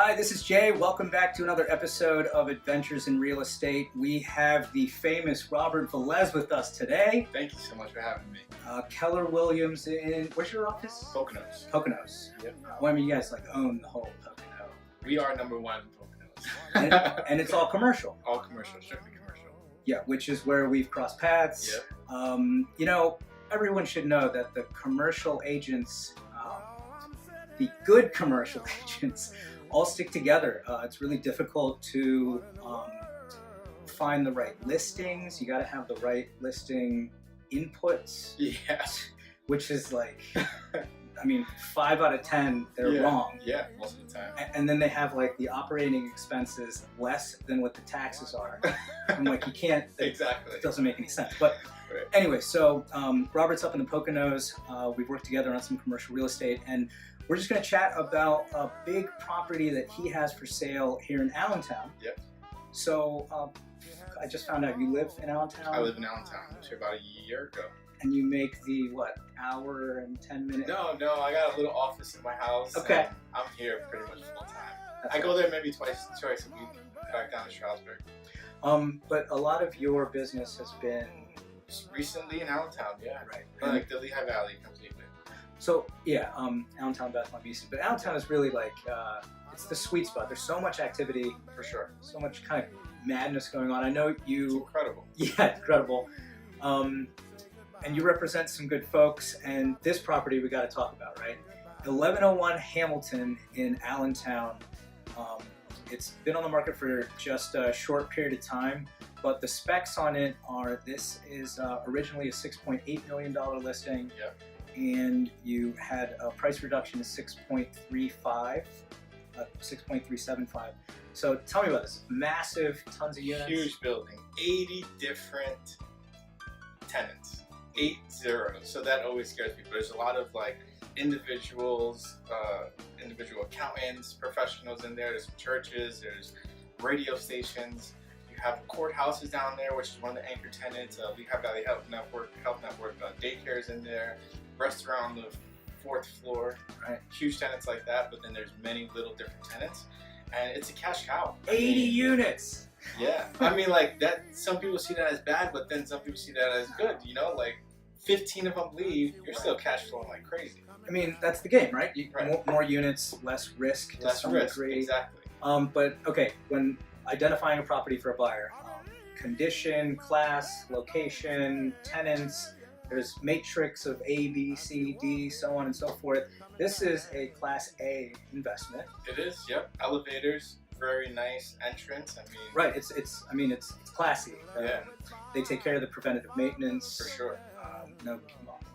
Hi, this is Jay. Welcome back to another episode of Adventures in Real Estate. We have the famous Robert Velez with us today. Thank you so much for having me. Keller Williams in, where's your office? Poconos. Poconos. Yep. Well, I mean, you guys own the whole Pocono. We are number one in Poconos. and it's all commercial. All commercial, strictly commercial. Yeah, which is where we've crossed paths. Yep. Everyone should know that the commercial agents, the good commercial agents, all stick together. It's really difficult to find the right listings. You got to have the right listing inputs. Yes. Which is 5 out of 10, they're wrong. Yeah, most of the time. And then they have the operating expenses less than what the taxes are. I'm you can't. Exactly. It doesn't make any sense. But right. Anyway, so Robert's up in the Poconos. We've worked together on some commercial real estate, and we're just going to chat about a big property that he has for sale here in Allentown. Yep. So I just found out you live in Allentown. I live in Allentown. I was here about a year ago. And you make the, hour and 10 minutes? No, I got a little office in my house. Okay. And I'm here pretty much full time. I go there maybe twice a week, back down to Stroudsburg. But a lot of your business has been... Recently in Allentown, yeah. Right. Like the Lehigh Valley completely. So, yeah, Allentown, Bethlehem, Easton. But Allentown is really it's the sweet spot. There's so much activity. For sure. So much kind of madness going on. I know you... It's incredible. Yeah, incredible. And you represent some good folks, and this property we got to talk about, right? 1101 Hamilton in Allentown. It's been on the market for just a short period of time, but the specs on it are, this is originally a $6.8 million listing. Yep. And you had a price reduction to 6.35, 6.375. So tell me about this. Massive, tons of units. Huge building, 80 different tenants, 80. So that always scares me. But there's a lot of individuals, individual accountants, professionals in there. There's some churches, there's radio stations. You have courthouses down there, which is one of the anchor tenants. Lehigh Valley Health Network, daycares in there. Restaurant on the 4th floor, right? Huge tenants like that, but then there's many little different tenants, and it's a cash cow. 80 units. Yeah, that. Some people see that as bad, but then some people see that as good. 15 of them leave, you're still cash flowing like crazy. That's the game, right? Right. More units, less risk. Less risk, exactly. But okay, when identifying a property for a buyer, condition, class, location, tenants. There's matrix of A, B, C, D, so on and so forth. This is a Class A investment. It is, yep. Elevators, very nice entrance. Right. It's classy. Yeah. They take care of the preventative maintenance. For sure.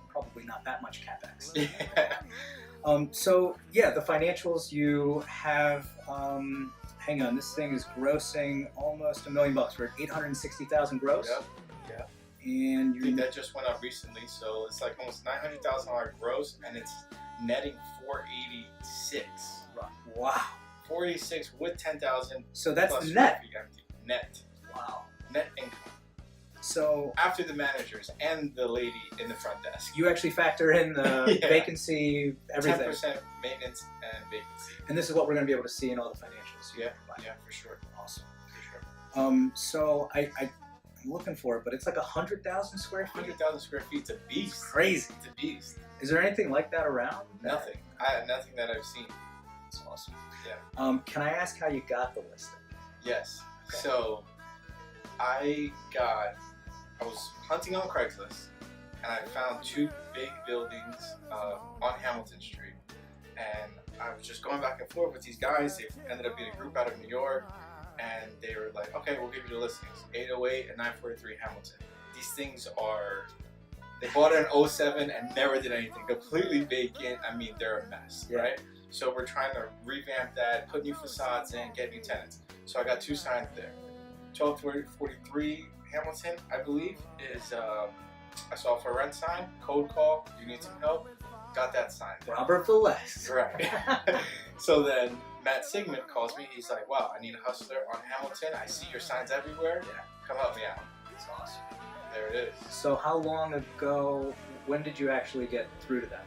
Probably not that much capex. Yeah. So yeah, the financials you have. Hang on, this thing is grossing almost $1 million. We're at 860,000 gross. Yep. Yeah. And I think that just went up recently, so it's almost $900,000 gross, and it's netting 486. Wow. 486 with 10,000. So that's the net. Net. Wow. Net income. So after the managers and the lady in the front desk. You actually factor in the vacancy, everything. 10% maintenance and vacancy. And this is what we're going to be able to see in all the financials. Yeah, for sure. Awesome. For sure. So I'm looking for it, but it's 100,000 square feet. 100,000 square feet. It's a beast. It's crazy. It's a beast. Is there anything like that around? Nothing. Nothing that I've seen. It's awesome. Yeah. Can I ask how you got the listing? Yes. Okay. So I was hunting on Craigslist, and I found 2 big buildings on Hamilton Street, and I was just going back and forth with these guys. They ended up being a group out of New York, and they were like, okay, we'll give you the listings. 808 and 943 Hamilton. These things they bought it in 07 and never did anything. Completely vacant. They're a mess, right? So we're trying to revamp that, put new facades in, get new tenants. So I got 2 signs there. 1243 Hamilton, I believe, is I saw a for rent sign, code call, you need some help. Got that sign there. Robert Velez. Right. So then Matt Sigmund calls me. He's like, wow, I need a hustler on Hamilton. I see your signs everywhere. Yeah. Come help me out. It's awesome. There it is. So how long ago, when did you actually get through to that?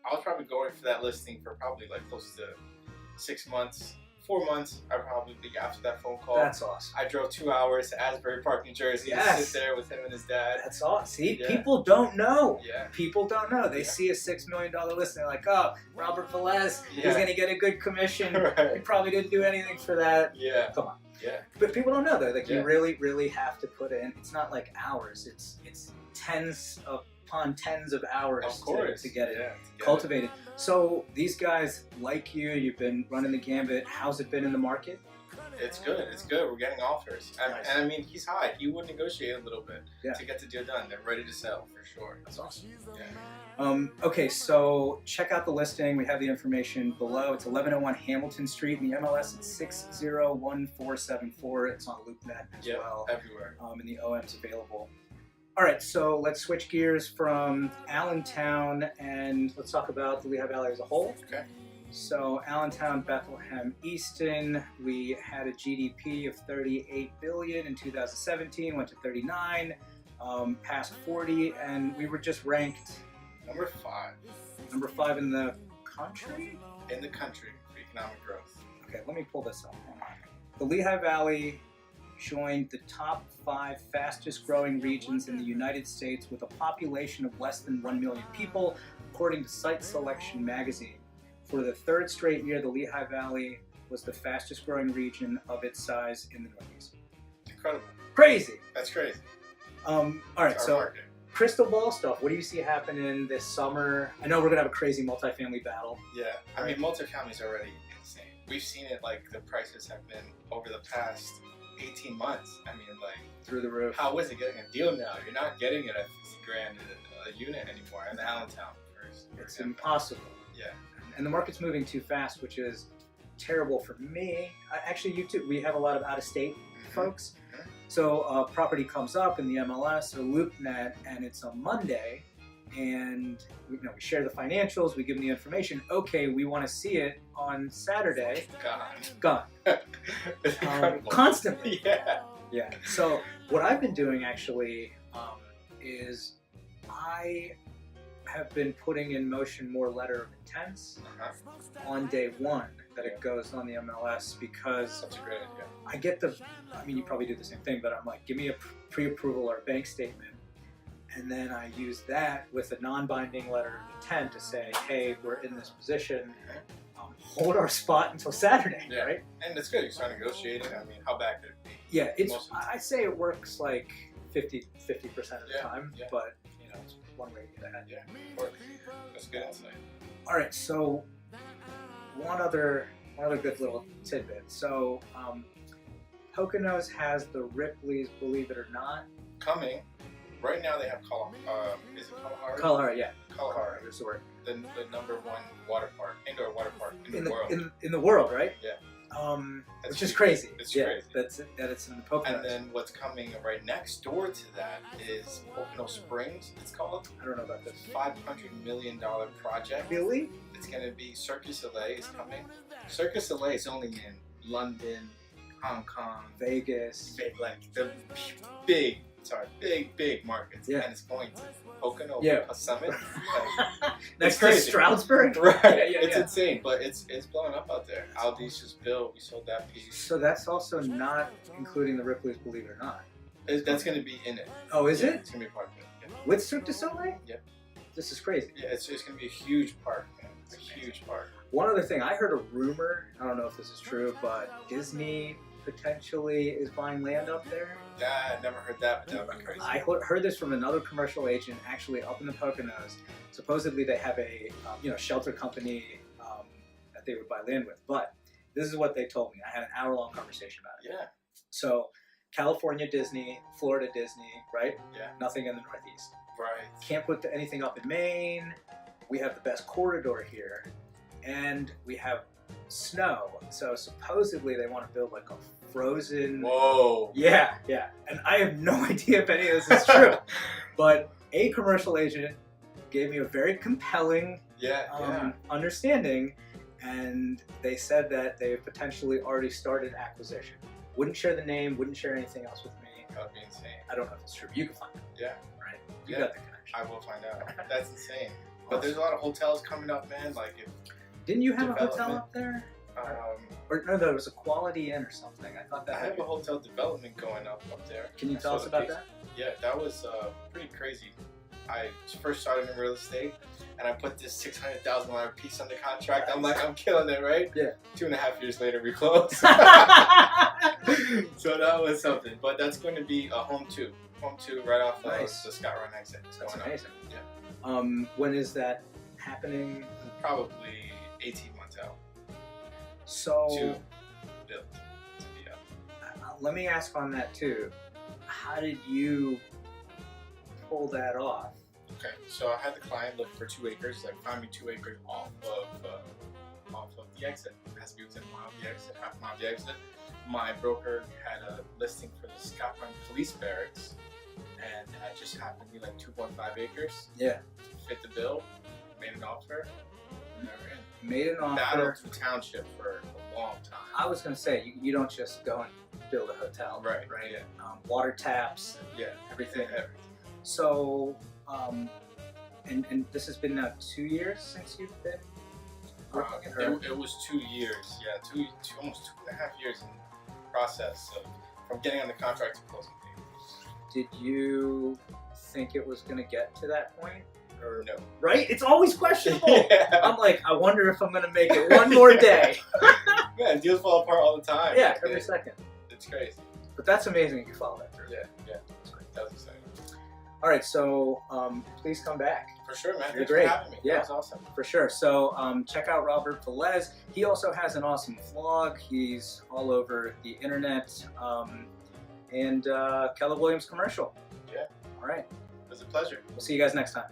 I was probably going for that listing for probably like close to 6 months, 4 months. I probably after that phone call. That's awesome. I drove 2 hours to Asbury Park, New Jersey to sit there with him and his dad. That's awesome. See, people don't know. Yeah. People don't know. They see a $6 million listing. They're like, oh, Robert Velez, he's going to get a good commission. Right. He probably didn't do anything for that. Yeah. Come on. Yeah. But people don't know though. Like you really, really have to put in. It's not like hours. It's tens upon tens of hours to get it cultivated. So these guys like you. You've been running the gambit. How's it been in the market? It's good. It's good. We're getting offers, Nice. and I mean he's high. He would negotiate a little bit to get the deal done. They're ready to sell for sure. That's awesome. Yeah. Okay, so check out the listing. We have the information below. It's 1101 Hamilton Street. In the MLS, it's 601474. It's on LoopNet as well. Everywhere. And the OM's available. All right, so let's switch gears from Allentown and let's talk about the Lehigh Valley as a whole. Okay. So Allentown, Bethlehem, Easton, we had a GDP of 38 billion in 2017, went to 39, past 40, and we were just ranked Number 5. Number 5 in the country? In the country for economic growth. Okay, let me pull this up. Hold on. The Lehigh Valley joined the top 5 fastest growing regions in the United States with a population of less than 1 million people, according to Site Selection magazine. For the 3rd straight year, the Lehigh Valley was the fastest growing region of its size in the Northeast. Incredible. Crazy. That's crazy. All right, so market. Crystal ball stuff. What do you see happening this summer? I know we're gonna have a crazy multifamily battle. Yeah, I mean multifamily is already insane. We've seen it, like the prices have been over the past 18 months. I mean, like Through the roof. how is it getting a deal now? You're not getting it at 50 grand a unit anymore in the Allentown. It's impossible. Yeah. And the market's moving too fast, which is terrible for me. Actually, you too. We have a lot of out-of-state folks. So property comes up in the MLS or LoopNet, and it's a Monday, and we share the financials, we give them the information. Okay, we want to see it on Saturday. Gone. It's incredible. Constantly. Yeah. So what I've been doing actually is I have been putting in motion more letter of intents on day one that it goes on the MLS, because That's a great idea. I get you probably do the same thing, but I'm like, give me a pre-approval or a bank statement, and then I use that with a non-binding letter of intent to say, hey, we're in this position, hold our spot until Saturday, right? And it's good. You start negotiating. I mean, how bad could it be? Yeah, I'd say it works like 50% of the time, but it's one way to get ahead. Yeah, of course. That's good insight. All right, so one other good little tidbit. So Poconos has the Ripley's Believe It or Not. Coming. Right now they have is it Kalahari? Kalahari, yeah. Kalahari. Resort. The number 1 water park, indoor water park in the world. In the world, right? Yeah. Which is crazy. It's crazy. That it's in the Poconos. And then what's coming right next door to that is Pocono Springs, it's called. I don't know about this. $500 million project. Really? It's going to be Circus LA is coming. Circus LA is only in London, Hong Kong, Vegas. like the big markets. Yeah. And it's going to Pocono Summit. Next crazy. to Stroudsburg? Right. It's insane, but it's blowing up out there. Aldi's just built. We sold that piece. So that's also not including the Ripley's Believe It or Not. That's going to be in it. Oh, is it? It's going to be a part of it. Yeah. With Cirque du Soleil? Yep. This is crazy. Yeah, it's going to be a huge park, man. It's a huge park. One other thing, I heard a rumor, I don't know if this is true, but Disney potentially is buying land up there. I never heard that, but that would be crazy. I heard this from another commercial agent actually up in the Poconos. Supposedly they have a shelter company that they would buy land with, but this is what they told me. I had an hour-long conversation about it. Yeah. So California Disney, Florida Disney, right? Yeah. Nothing in the Northeast. Right. Can't put anything up in Maine. We have the best corridor here, and we have snow. So supposedly they want to build like a frozen. Whoa. Yeah. And I have no idea if any of this is true, but a commercial agent gave me a very compelling understanding, and they said that they potentially already started acquisition. Wouldn't share the name, wouldn't share anything else with me. That would be insane. I don't know if it's true. You can find out. Yeah. Right. You got the connection. I will find out. That's insane. But there's a lot of hotels coming up, man. Like, didn't you have a hotel development. up there? um, Or no, there was a Quality Inn or something. I thought that. I have a hotel development going up there. Can you I tell saw us the about piece. that? Yeah, that was pretty crazy. I first started in real estate, and I put this $600,000 piece under contract. I'm like, I'm killing it, right? Yeah. 2.5 years later, we closed. So that was something. But that's going to be a home two right off Nice. the Scott Run exit. It's That's going amazing. up. Yeah. When is that happening? Probably 18 months out So to build to be up. let me ask on that too. How did you pull that off? Okay, so I had the client look for 2 acres, like find me 2 acres off of the exit. It has to be within a mile of the exit, half a mile of the exit. My broker had a listing for the Scott Run Police Barracks, and that just happened to be like 2.5 acres. Yeah. Fit the bill, made an offer, and they were in. Made an offer. Battled through township for a long time. I was gonna say you don't just go and build a hotel, Right, Right. yeah. Water taps, Yeah, everything. everything. So, and this has been now 2 years since you've been working it, or? It was 2 years, yeah, almost 2.5 years in the process of from getting on the contract to closing date. Did you think it was going to get to that point? Or No. Right? It's always questionable. Yeah. I'm like, I wonder if I'm going to make it one more day. Man, deals fall apart all the time. Yeah, Like, every second. it's crazy. But that's amazing you follow that through. Yeah, that was exciting. All right, so please come back. For sure, man. You're Thanks great. for having me. Yeah. That was awesome. For sure. So check out Robert Velez. He also has an awesome vlog. He's all over the internet. And Keller Williams commercial. Yeah. All right. It was a pleasure. We'll see you guys next time.